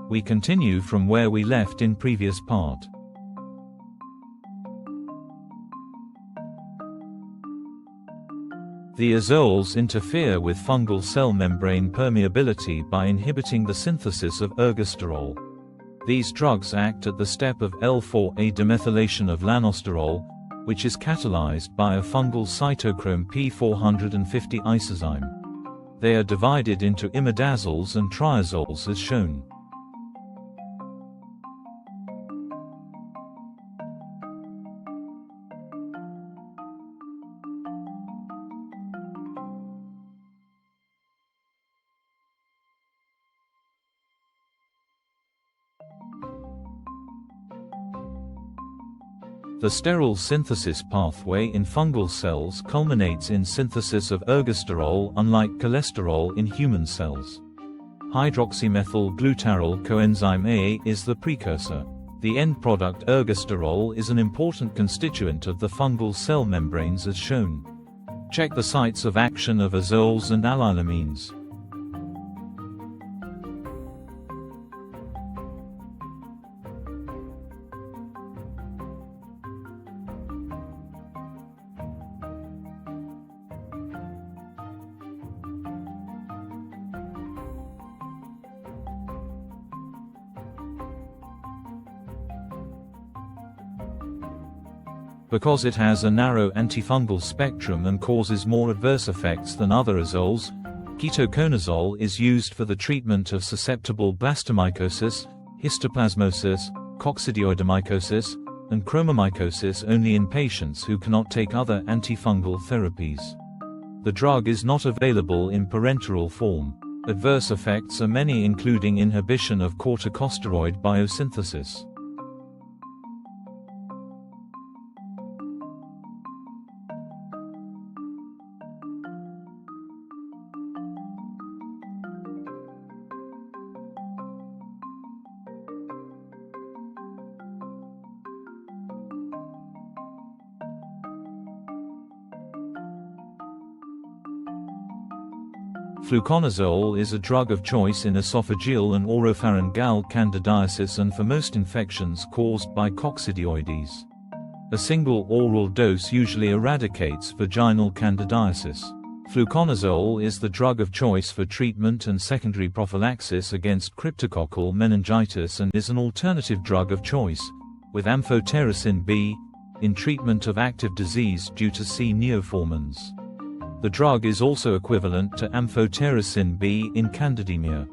We continue from where we left in previous part. The azoles interfere with fungal cell membrane permeability by inhibiting the synthesis of ergosterol. These drugs act at the step of L4A demethylation of lanosterol, which is catalyzed by a fungal cytochrome P450 isozyme. They are divided into imidazoles and triazoles as shown. The sterol synthesis pathway in fungal cells culminates in synthesis of ergosterol, unlike cholesterol in human cells. Hydroxymethyl glutaryl coenzyme A is the precursor. The end product ergosterol is an important constituent of the fungal cell membranes as shown. Check the sites of action of azoles and allylamines. Because it has a narrow antifungal spectrum and causes more adverse effects than other azoles, ketoconazole is used for the treatment of susceptible blastomycosis, histoplasmosis, coccidioidomycosis, and chromomycosis only in patients who cannot take other antifungal therapies. The drug is not available in parenteral form. Adverse effects are many, including inhibition of corticosteroid biosynthesis. Fluconazole is a drug of choice in esophageal and oropharyngeal candidiasis and for most infections caused by coccidioides. A single oral dose usually eradicates vaginal candidiasis. Fluconazole is the drug of choice for treatment and secondary prophylaxis against cryptococcal meningitis and is an alternative drug of choice, with amphotericin B, in treatment of active disease due to C. neoformans. The drug is also equivalent to amphotericin B in candidemia.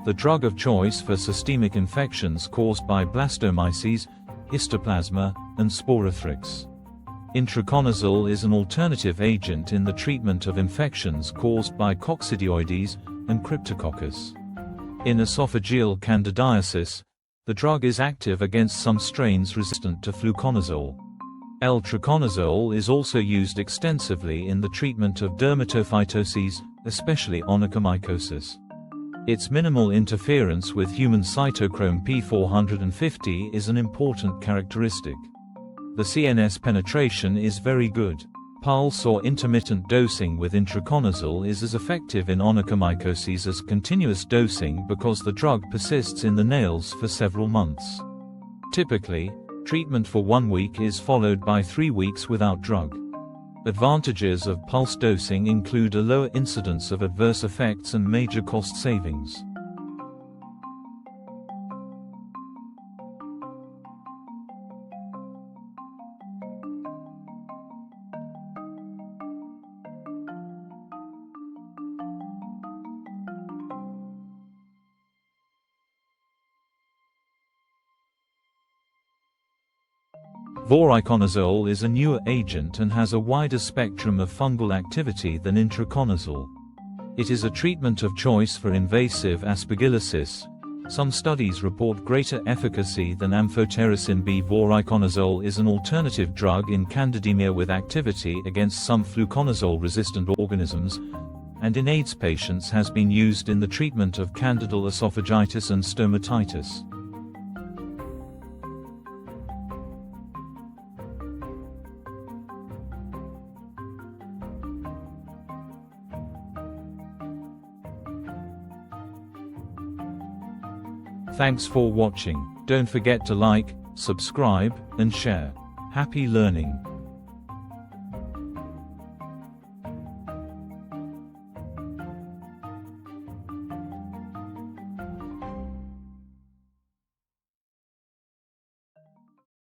The drug of choice for systemic infections caused by blastomyces, histoplasma, and sporothrix. Itraconazole is an alternative agent in the treatment of infections caused by coccidioides and cryptococcus. In esophageal candidiasis, the drug is active against some strains resistant to fluconazole. L-traconazole is also used extensively in the treatment of dermatophytoses, especially onychomycosis. Its minimal interference with human cytochrome P450 is an important characteristic. The CNS penetration is very good. Pulse or intermittent dosing with itraconazole is as effective in onychomycosis as continuous dosing because the drug persists in the nails for several months. Typically, treatment for 1 week is followed by 3 weeks without drug. Advantages of pulse dosing include a lower incidence of adverse effects and major cost savings. Voriconazole is a newer agent and has a wider spectrum of fungal activity than itraconazole. It is a treatment of choice for invasive aspergillosis, Some studies report greater efficacy than amphotericin B. Voriconazole is an alternative drug in candidemia with activity against some fluconazole-resistant organisms, and in AIDS patients has been used in the treatment of candidal esophagitis and stomatitis. Thanks for watching. Don't forget to like, subscribe, and share. Happy learning!